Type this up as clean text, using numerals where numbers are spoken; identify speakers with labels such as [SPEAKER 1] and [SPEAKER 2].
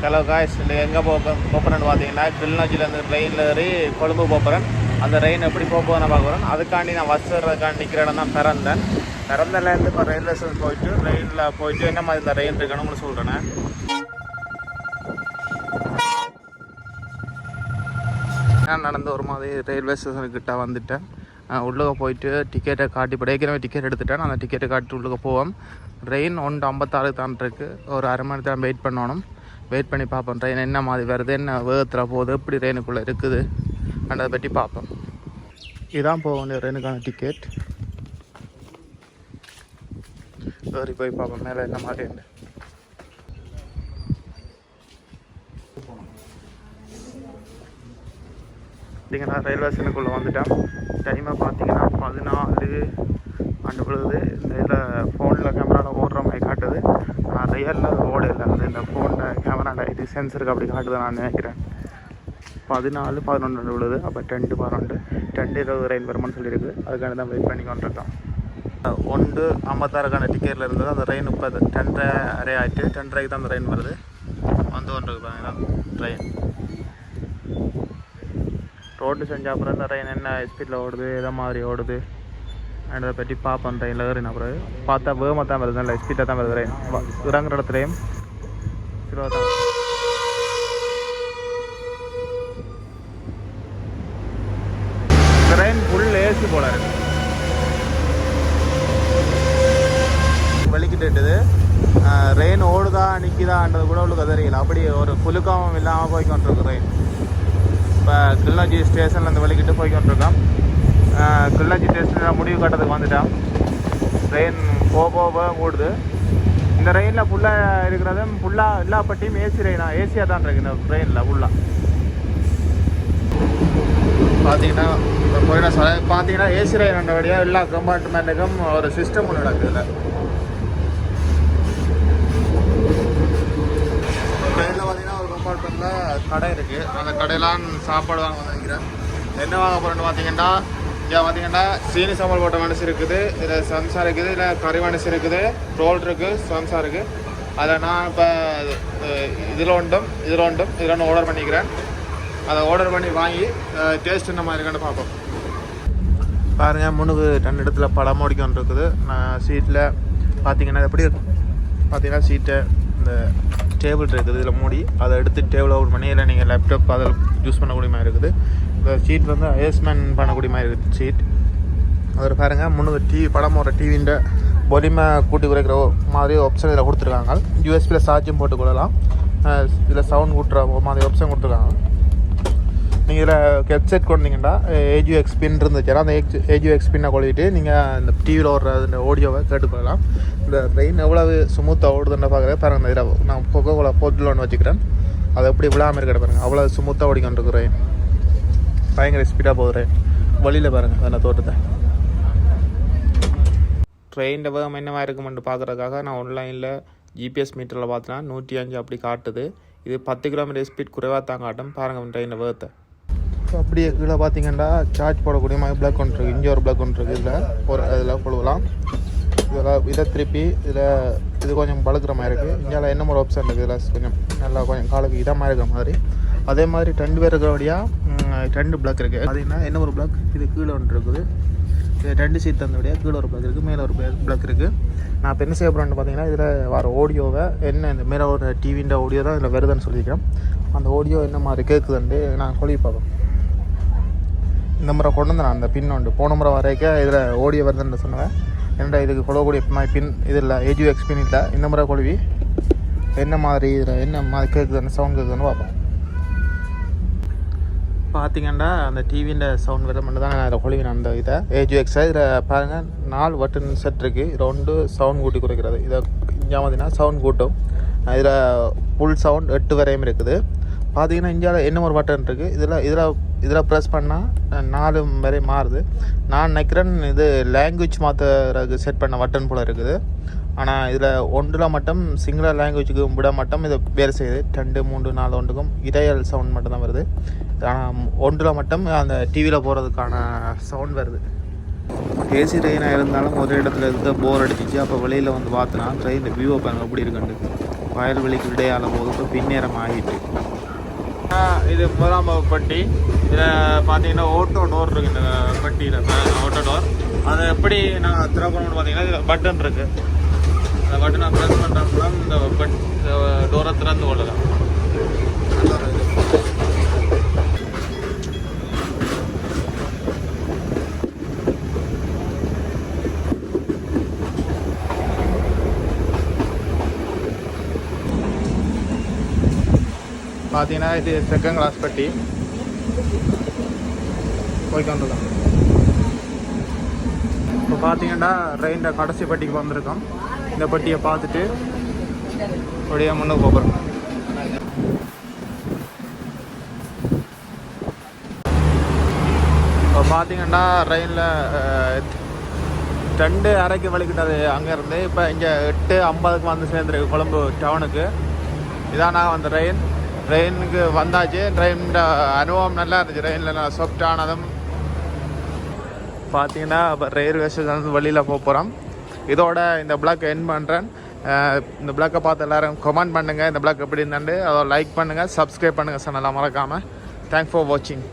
[SPEAKER 1] Hello guys, இந்த எங்கே போகிறேன்னு பார்த்தீங்கன்னா கிளிநொச்சிலேருந்து ட்ரெயினில் ஏறி கொழும்பு போகிறேன். அந்த ட்ரெயின் எப்படி போகிறேன்னு பார்க்குறேன். அதுக்காண்டி நான் பஸ் ஏறதுக்காண்டி நிற்கிற இடம் தான் பிறந்தலேருந்து இப்போ ரயில்வே ஸ்டேஷன் போயிட்டு ட்ரெயினில் போயிட்டு என்ன மாதிரி இந்த ட்ரெயின் இருக்குன்னு உங்களுக்கு சொல்கிறேன். நான் நடந்து ஒரு மாதிரி ரயில்வே ஸ்டேஷனுக்கிட்ட வந்துட்டேன். உள்ளே போயிட்டு டிக்கெட்டை காட்டி ஏற்கனவே டிக்கெட் எடுத்துட்டேன். அந்த டிக்கெட்டை காட்டி உள்ளே போவோம். ட்ரெயின் 1:56 தான் இருக்குது. ஒரு அரை மணி நேரம் வெயிட் பண்ணணும். வெயிட் பண்ணி பார்ப்போம் ட்ரெயின் என்ன மாதிரி வருது, என்ன வேகத்தில் போகுது, எப்படி ட்ரெயினுக்குள்ளே இருக்குது அதை பற்றி பார்ப்போம். இதுதான் போக வேண்டிய ட்ரெயினுக்கான டிக்கெட். ஏறி போய் பார்ப்போம் மேலே என்ன மாதிரி இருந்து. பார்த்தீங்கன்னா ரயில்வே ஸ்டேஷனுக்குள்ளே வந்துட்டேன். டைமை பார்த்தீங்கன்னா 14 அண்டு விழுது. இந்த இதில் ஃபோனில் கேமராவில் ஓடுற மாதிரி காட்டுது. ஆனால் ரியலில் ஓடு இல்லை, அது இந்த ஃபோனில் கேமராவில் இது சென்சருக்கு அப்படி காட்டுது நான் நினைக்கிறேன். 14, 11 விழுது. அப்போ 10, 12, 10, 20 ரெயின் வருமானு சொல்லியிருக்கு. அதுக்கான தான் வெயிட் பண்ணி கொண்டிருக்கோம். 1:56 டிக்கெட்டில் இருந்தது. அந்த ட்ரெயின் இப்போ 10:30 ஆகிட்டு 10:30 தான் அந்த ட்ரெயின் வருது. வந்து கொண்டிருக்கு பார்த்தீங்கன்னா ட்ரெயின். ரோடு செஞ்ச அப்புறம் இந்த ட்ரெயின் என்ன ஸ்பீடில் ஓடுது, எதை மாதிரி ஓடுது அதை பற்றி பார்ப்போம். ட்ரெயினில் ஏறின அப்புறம் பார்த்தா வேகமாக தான் வருது, நல்ல ஸ்பீடாக தான் வருது ட்ரெயின். இறங்குற இடத்துலையும் ஸ்லோவாக தான் ட்ரெயின் ஃபுல் ஏசி போல இருக்கு. வெளிக்கிட்டுது ட்ரெயின் ஓடுதா நிற்கிதான்றது கூட உங்களுக்கு தெரியல. அப்படி ஒரு குலுக்கம் இல்லாமல் போய்கொண்டிருக்கு ட்ரெயின். இப்போ கிளிநொச்சி ஸ்டேஷன்லேருந்து வெளிக்கிட்டு போய்கொண்டிருக்கோம். கிளிநொச்சி ஸ்டேஷனில் முடிவு கட்டத்துக்கு வந்துட்டோம். ட்ரெயின் போக ஓடுது. இந்த ட்ரெயினில் ஃபுல்லாக இருக்கிறது ஃபுல்லாக எல்லா பட்டியும் ஏசி ஏசியாக தான் இருக்குது இந்த ட்ரெயினில் ஃபுல்லாக. பார்த்தீங்கன்னா பார்த்தீங்கன்னா ஏசி ட்ரெயின் வழியாக எல்லா கம்பார்ட்மெண்ட்டுக்கும் ஒரு சிஸ்டம் ஒன்று நடக்குது. ட்ரெயினில் பார்த்தீங்கன்னா ஒரு கம்பார்ட்மெண்ட்டில் கடை இருக்குது. அந்த கடையெல்லாம் சாப்பாடு வாங்க நினைக்கிறேன். என்ன வாங்க போகிறேன்னு பார்த்தீங்கன்னா இங்கே பார்த்தீங்கன்னா சீனி சாம்பார் போட்ட மனசு இருக்குது, இதில் சம்சா இருக்குது, இதில் கறி மனசு இருக்குது, ரோல் இருக்குது, சம்சா இருக்குது. அதில் நான் இப்போ இதில் ஒன்று ஆர்டர் பண்ணிக்கிறேன். அதை ஆர்டர் பண்ணி வாங்கி டேஸ்ட் என்ன மாதிரி இருக்கான்னு பார்ப்போம். பாருங்கள், முன்னுக்கு 2 இடத்துல படம் ஓடிக்கொண்டு இருக்குது. நான் சீட்டில் பார்த்தீங்கன்னா எப்படி பார்த்தீங்கன்னா சீட்டை இந்த டேபிள் இருக்குது, இதில் மூடி அதை எடுத்து டேபிள் ஓப்பன் பண்ணி இல்லை நீங்கள் லேப்டாப் அதில் யூஸ் பண்ணக்கூடிய மாதிரி இருக்குது. இந்த சீட் வந்து அட்ஜஸ்ட்மெண்ட் பண்ணக்கூடிய மாதிரி இருக்குது சீட். அதில் பாருங்கள், முன்னுக்கு படம் ஒரு டிவின்ற பொலிமை கூட்டி குறைக்கிற மாதிரி ஆப்ஷன் இதில் கொடுத்துருக்காங்க. யூஎஸ்பியில் சார்ஜும் போட்டுக்கொள்ளலாம். இதில் சவுண்ட் கூட்டுற மாதிரி ஆப்ஷன் கொடுத்துருக்காங்க. நீங்கள் இதில் ஹெட்செட் கொண்டீங்கன்னா AUX பின் இருந்துச்சுன்னா அந்த AUX பின்னை கொள்ளிட்டு நீங்கள் இந்த டிவியில் ஓடுற இந்த ஆடியோவை கேட்டுக்கொள்ளலாம். இந்த ட்ரெயின் எவ்வளவு ஸ்மூத்தாக ஓடுதுன்னு பார்க்குறது பாருங்கள். இதில் நான் கொக்கோகோலா போட்டில் ஒன்று வச்சுக்கிறேன். அதை எப்படி விழாமல் இருக்கிற பாருங்கள். அவ்வளோ ஸ்மூத்தாக ஓடிக்கொண்டிருக்கு ட்ரெயின். பயங்கர ஸ்பீடாக போகுது. வழியில் பாருங்கள் அந்த தோட்டத்தை. ட்ரெயின் வேகம் என்னவா இருக்குமென்று பார்க்குறதுக்காக நான் ஆன்லைனில் GPS மீட்டரில் பார்த்தேன்னா 105 அப்படி காட்டுது. இது 10 கிலோமீட்டர் ஸ்பீட் குறைவாக தான் காட்டும். பாருங்கள் ட்ரெயினில் வேகத்தை. அப்படியே கீழே பார்த்தீங்கன்னா சார்ஜ் போடக்கூடிய மாதிரி பிளக் ஒன்று இருக்குது. இங்கே ஒரு பிளக் ஒன்று இருக்குது. இதில் கொழுவலாம். இதை திருப்பி இது கொஞ்சம் பழுக்கிற மாதிரி இருக்குது. இங்கே என்ன ஒரு ஆப்ஷன் இருக்குது. இதில் கொஞ்சம் நல்லா கொஞ்சம் காலுக்கு இதமாக இருக்கிற மாதிரி. அதே மாதிரி 2 பேர் இருக்கிறபடியாக 2 பிளக் இருக்குது. பார்த்தீங்கன்னா என்ன ஒரு பிளக் இது கீழே ஒன்று இருக்குது. 2 சீட் தந்தபடியாக கீழே ஒரு பிளக் இருக்குது, மேலே ஒரு பிளக் இருக்குது. நான் இப்போ என்ன செய்ய போகிறேன்னு பார்த்தீங்கன்னா இதில் வர ஆடியோவை என்ன இந்த மேலே ஒரு டிவின்ற ஆடியோ தான் இதில் வருதுன்னு சொல்லியிருக்கேன். அந்த ஆடியோ என்ன மாதிரி கேட்குதுன்ட்டு நான் கொழி பார்ப்பேன். இந்த முறை கொண்டு வந்தேன் அந்த பின் உண்டு. போன முறை வரைக்கும் இதில் ஆடியோ வருதுன்னு சொன்னேன். என்னடா இதுக்கு கொள்ளக்கூடிய பின் இதில் AUX பின் இல்லை. இந்த முறை கொழுவி என்ன மாதிரி இதில் என்ன மாதிரி கேட்குதுன்னு சவுண்ட் கேட்குதுன்னு பார்ப்போம். பார்த்தீங்கன்னா அந்த டிவியின் சவுண்ட் வர மட்டும் தான் நான் இதில் கொழுவினேன். அந்த இதை AUX இதில் பாருங்கள் 4 பட்டன் செட் இருக்குது. 2 சவுண்ட் கூட்டி குறைக்கிறது. இதை இங்கே பார்த்தீங்கன்னா சவுண்ட் கூட்டும். இதில் ஃபுல் சவுண்ட் 8 வரையும் இருக்குது. பார்த்தீங்கன்னா இந்தியாவில் என்ன ஒரு பட்டன் இருக்குது. இதில் ப்ரெஸ் பண்ணால் 4 வரை மாறுது. நான் நினைக்கிறேன் இது லாங்குவேஜ் மாற்றுறதுக்கு செட் பண்ண பட்டன் போல் இருக்குது. ஆனால் இதில் ஒன்றில் மட்டும் சிங்கள லாங்குவேஜுக்கு விட மட்டும் இதை வேறு செய்யுது. 2, 3, 4 ஒன்றுக்கும் இடையல் சவுண்ட் மட்டும் தான் வருது. ஆனால் ஒன்றில் மட்டும் அந்த டிவியில் போகிறதுக்கான சவுண்ட் வருது. ஏசி ட்ரெயினாக இருந்தாலும் ஒரு இடத்துல இருக்க போர் அடிச்சிச்சு. அப்போ வெளியில் வந்து பார்த்தோன்னா ட்ரெயின் வியூவை பாருங்கள் எப்படி இருக்குன்னு. வயல்வெளிக்கு இடையால போது இப்போ பின்னேரம் ஆகிட்டு. இது முதலாம் பெட்டி. இதில் பார்த்தீங்கன்னா ஓட்டோ டோர் இருக்குது. இந்த பெட்டியில் ஓட்டோ டோர் அதை எப்படி நான் திறக்கணும்னு பார்த்தீங்கன்னா இதில் பட்டன் இருக்குது. அந்த பட்டனை ப்ரெஸ் பண்ணுறதுல இந்த டோரை திறந்து கொள்ளலாம். பார்த்தீங்கன்னா இது செகண்ட் கிளாஸ் பெட்டி போய்க்கொண்டுதான். இப்போ பார்த்தீங்கன்னா ரெயின்ட கடைசி பெட்டிக்கு வந்திருக்கோம். இந்த பெட்டியை பார்த்துட்டு அப்படியே முன்னுக்கு போகிறோம். இப்போ பார்த்தீங்கன்னா ரெயினில் 2:30 வலிக்கிட்டது அங்கேருந்து. இப்போ இங்கே 8:50 வந்து சேர்ந்துருக்கு கொழம்பு டவுனுக்கு. இதான் நான் அந்த ட்ரெயினுக்கு வந்தாச்சு. ட்ரெயினோட அனுபவம் நல்லா இருந்துச்சு. ட்ரெயினில் நான் சாஃப்ட் ஆனதும் பார்த்தீங்கன்னா இப்போ ரயில்வே ஸ்டேஷன் வெளியில் போகிறோம். இதோட இந்த பிளாக் எண்ட் பண்ணுறேன். இந்த பிளாக்கை பார்த்து எல்லோரும் கமெண்ட் பண்ணுங்கள். இந்த பிளாக் எப்படி இருந்தாண்டு அதை லைக் பண்ணுங்கள், சப்ஸ்கிரைப் பண்ணுங்கள் சேனலை மறக்காமல். தேங்க்ஸ் ஃபார் வாட்சிங்.